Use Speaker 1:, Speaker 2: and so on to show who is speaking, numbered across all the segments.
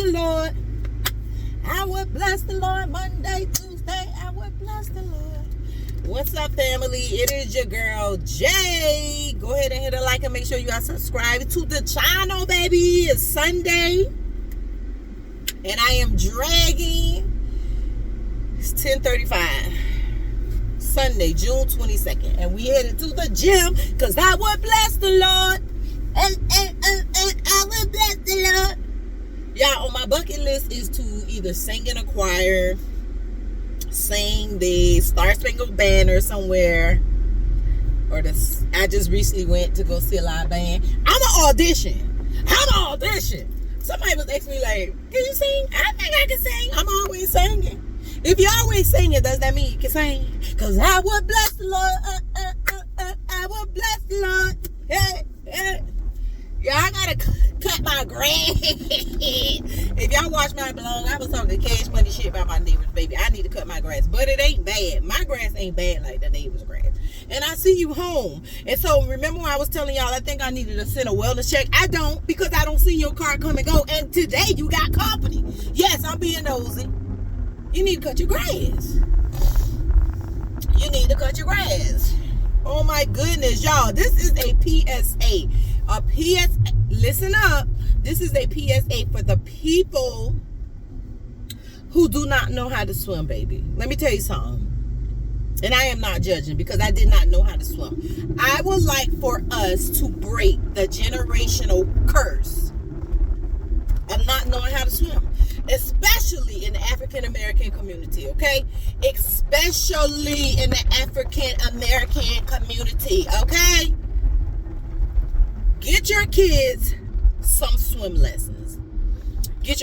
Speaker 1: the Lord. I would bless the Lord Monday, Tuesday. I would bless the Lord. What's up, family? It is your girl, Jay. Go ahead and hit a like and make sure you are subscribed to the channel, baby. It's Sunday. And I am dragging. It's 10:35. Sunday, June 22nd. And we headed to the gym because I would bless the Lord. And I would bless the Lord. Yeah, on my bucket list is to either sing in a choir, sing the Star Spangled Banner somewhere, or I just recently went to go see a live band. I'm an audition. Somebody was asking me like, can you sing? I think I can sing. I'm always singing. If you're always singing, does that mean you can sing? Because I would bless the Lord. I would bless the Lord. Hey. Yeah, I gotta cut my grass. If y'all watch my blog, I was talking cash money shit about my neighbors, baby. I need to cut my grass, but it ain't bad. My grass ain't bad like the neighbor's grass. And I see you home. And so remember when I was telling y'all I think I needed to send a wellness check? I don't, because I don't see your car come and go. And today you got company. Yes, I'm being nosy. You need to cut your grass. Oh my goodness, y'all. This is a PSA. Listen up. This is a PSA for the people who do not know how to swim, baby. Let me tell you something. And I am not judging because I did not know how to swim. I would like for us to break the generational curse of not knowing how to swim. Especially in the African American community, okay? Especially in the African American community, okay? Get your kids some swim lessons. It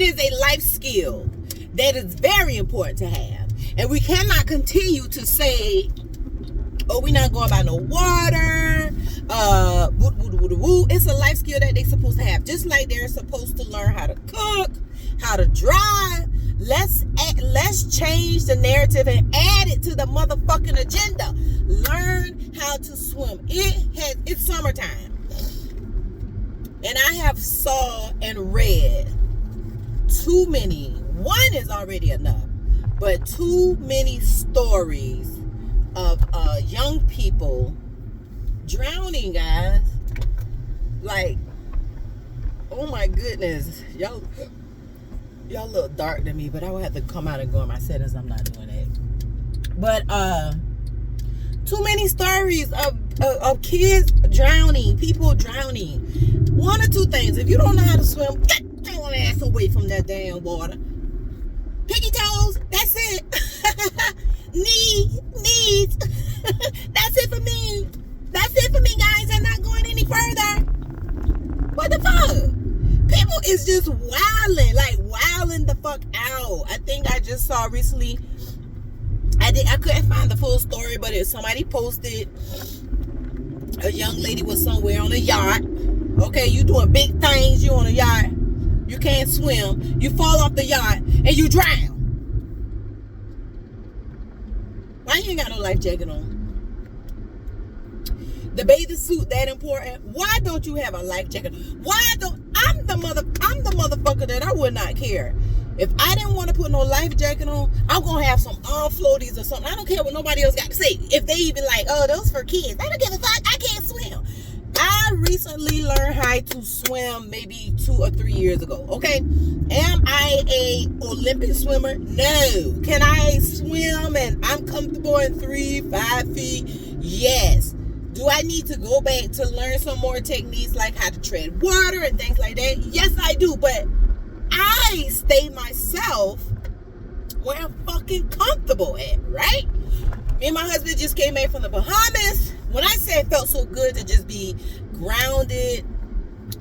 Speaker 1: is a life skill that is very important to have. And we cannot continue to say, oh, we're not going by no water. It's a life skill that they're supposed to have. Just like they're supposed to learn how to cook, how to drive. Let's change the narrative and add it to the motherfucking agenda. Learn how to swim. It's summertime. And I have saw and read too many. One is already enough. But too many stories of young people drowning, guys. Like, oh my goodness. Y'all look dark to me, but I will have to come out and go in my settings. I'm not doing that. But too many stories of kids drowning, people drowning. One or two things. If you don't know how to swim, get your ass away from that damn water. Piggy toes, that's it. Knees. That's it for me. Guys. I'm not going any further. What the fuck? People is just wilding the fuck out. I think I just saw recently, I couldn't find the full story, but if somebody posted a young lady was somewhere on a yacht. Okay, you doing big things, you on a yacht, you can't swim, you fall off the yacht and you drown. Why you ain't got no life jacket on? The bathing suit that important? Why don't you have a life jacket? I'm the motherfucker that I would not care. If I didn't want to put no life jacket on, I'm gonna have some arm floaties or something. I don't care what nobody else got to say. If they even like, oh, those for kids, I don't give a fuck. I can't swim. I recently learned how to swim maybe 2 or 3 years ago. Okay, am I a Olympic swimmer? No. Can I swim and I'm comfortable in 3-5 feet? Yes. Do I need to go back to learn some more techniques like how to tread water and things like that? Yes, I do. But I stay myself where I'm fucking comfortable at, right? Me and my husband just came back from the Bahamas. When I say it felt so good to just be grounded,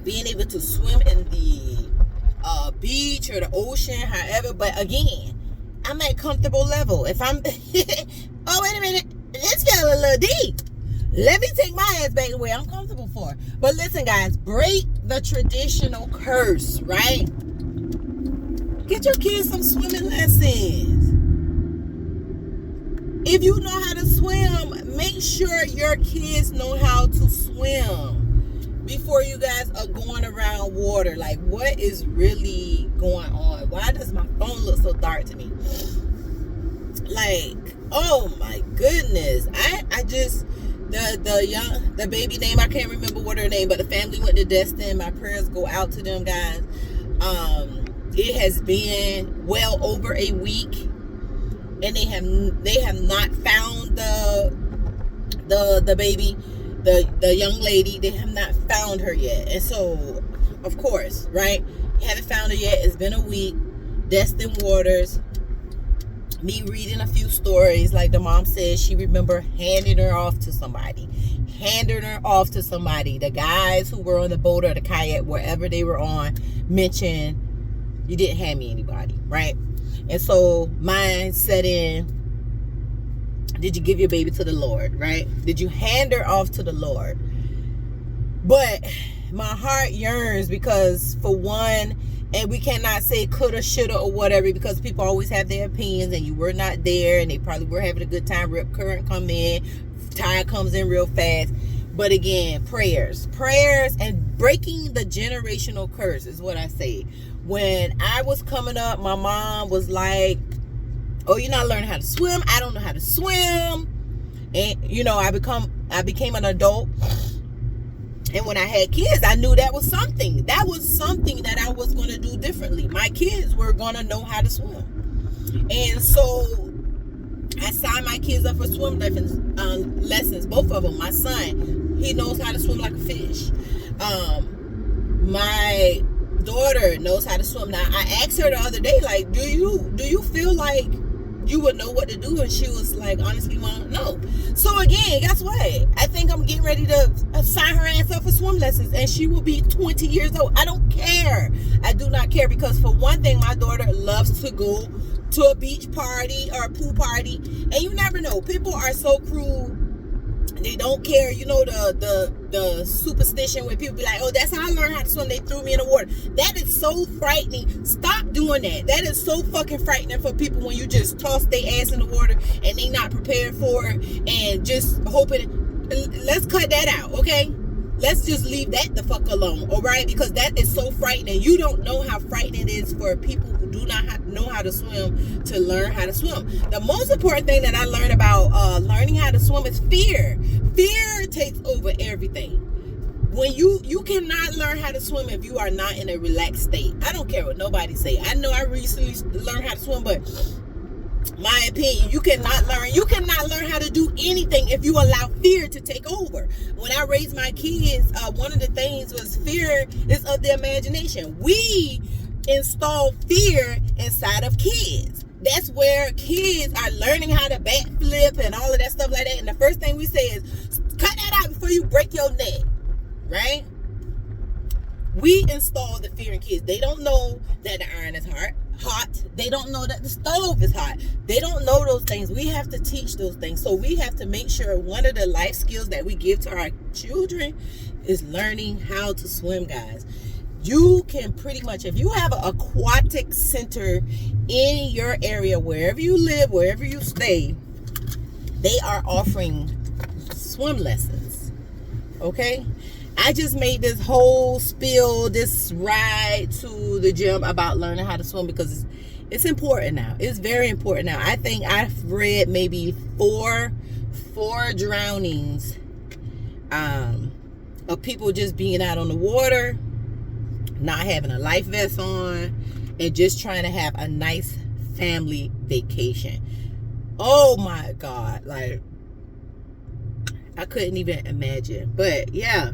Speaker 1: being able to swim in the beach or the ocean, however. But again, I'm at comfortable level. If I'm, oh, wait a minute, this got a little deep. Let me take my ass back where I'm comfortable for. But listen, guys, break the traditional curse, right? Get your kids some swimming lessons. If you know how to swim, make sure your kids know how to swim. before you guys are going around water. Like, what is really going on? Why does my phone look so dark to me? Like, oh my goodness. I just, the baby name, I can't remember what her name, but the family went to Destin. My prayers go out to them, guys. It has been well over a week, and they have not found the baby, the young lady. They have not found her yet. And so, of course, right, you haven't found her yet. It's been a week. Destin Waters, me reading a few stories, like the mom says, she remember handing her off to somebody. The guys who were on the boat or the kayak, wherever they were on, mentioned, you didn't hand me anybody, right? And so mine set in, did you give your baby to the Lord, right? Did you hand her off to the Lord? But my heart yearns because, for one, and we cannot say coulda, shoulda, or whatever, because people always have their opinions, and you were not there, and they probably were having a good time. Rip current come in, tide comes in real fast. But again, prayers, and breaking the generational curse is what I say. When I was coming up, my mom was like, oh, you're not learning how to swim. I don't know how to swim. And, you know, I became an adult. And when I had kids, I knew that was something. That was something that I was going to do differently. My kids were going to know how to swim. And so I signed my kids up for swim lessons, both of them. My son, he knows how to swim like a fish. My daughter knows how to swim. Now, I asked her the other day, like, do you feel like you would know what to do? And she was like, honestly, Mom, no. So again, guess what? I think I'm getting ready to sign her ass up for swim lessons, and she will be 20 years old. I don't care. I do not care, because for one thing, my daughter loves to go to a beach party or a pool party, and you never know. People are so cruel. They don't care. You know, the superstition when people be like, oh, that's how I learned how to swim. They threw me in the water. That is so frightening. Stop doing that. That is so fucking frightening for people when you just toss their ass in the water and they not prepared for it and just hoping. Let's cut that out, okay? Let's just leave that the fuck alone, all right? Because that is so frightening. You don't know how frightening it is for people who do not know how to swim to learn how to swim. The most important thing that I learned about learning how to swim is fear. Fear takes over everything. When you cannot learn how to swim if you are not in a relaxed state. I don't care what nobody say. I know I recently learned how to swim, but my opinion, you cannot learn how to do anything if you allow fear to take over. When I raised my kids, one of the things was fear is of the imagination. We install fear inside of kids. That's where kids are learning how to backflip and all of that stuff like that. And the first thing we say is, cut that out before you break your neck, right? We install the fear in kids. They don't know that the iron is hot. They don't know that the stove is hot. They don't know those things. We have to teach those things. So we have to make sure one of the life skills that we give to our children is learning how to swim, guys. You can pretty much, if you have an aquatic center in your area, wherever you live, wherever you stay, they are offering swim lessons, okay? I just made this whole spiel, this ride to the gym about learning how to swim because it's important now. It's very important now. I think I've read maybe four drownings of people just being out on the water, not having a life vest on, and just trying to have a nice family vacation. Oh my God, like, I couldn't even imagine. But yeah,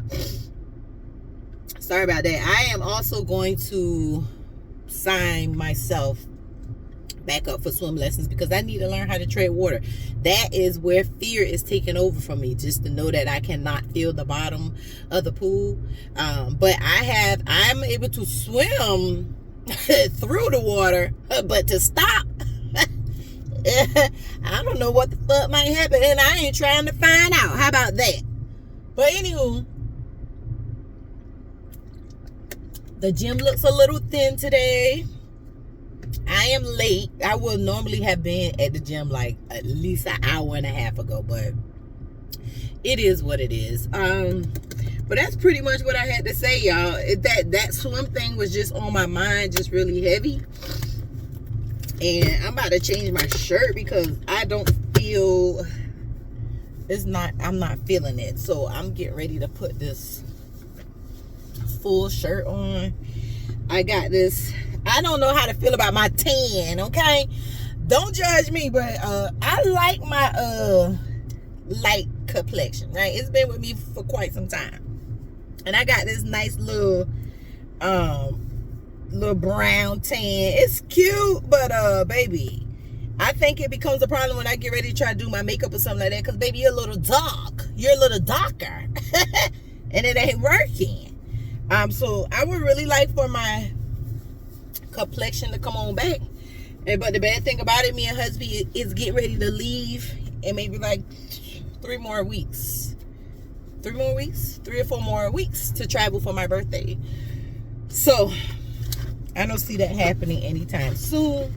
Speaker 1: sorry about that. I am also going to sign myself back up for swim lessons because I need to learn how to tread water. That is where fear is taking over from me, just to know that I cannot feel the bottom of the pool. But I'm able to swim through the water, but to stop, I don't know what the fuck might happen, and I ain't trying to find out. How about that? But anywho, the gym looks a little thin today. I am late. I would normally have been at the gym like at least an hour and a half ago, but it is what it is. But that's pretty much what I had to say, y'all. That swim thing was just on my mind, just really heavy. And I'm about to change my shirt because I don't feel, I'm not feeling it. So I'm getting ready to put this full shirt on. I got this, I don't know how to feel about my tan, okay? Don't judge me, but I like my light complexion, right? It's been with me for quite some time. And I got this nice little brown tan. It's cute, but baby, I think it becomes a problem when I get ready to try to do my makeup or something like that, because baby, you're a little dark. You're a little darker. And it ain't working. So I would really like for my complexion to come on back. But the bad thing about it, me and husband is getting ready to leave in maybe like 3 more weeks. 3 more weeks? 3 or 4 more weeks to travel for my birthday. So I don't see that happening anytime soon.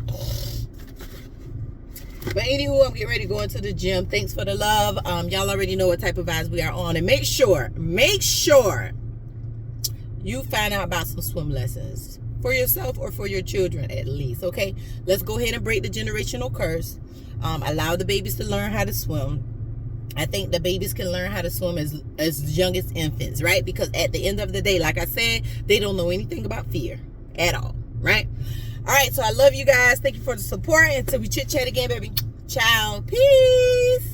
Speaker 1: But anywho, I'm getting ready to go into the gym. Thanks for the love. Y'all already know what type of vibes we are on. And make sure you find out about some swim lessons for yourself or for your children at least, okay? Let's go ahead and break the generational curse. Allow the babies to learn how to swim. I think the babies can learn how to swim as young as infants, right? Because at the end of the day, like I said, they don't know anything about fear at all, right? All right, so I love you guys. Thank you for the support. Until we chit chat again, baby. Ciao. Peace.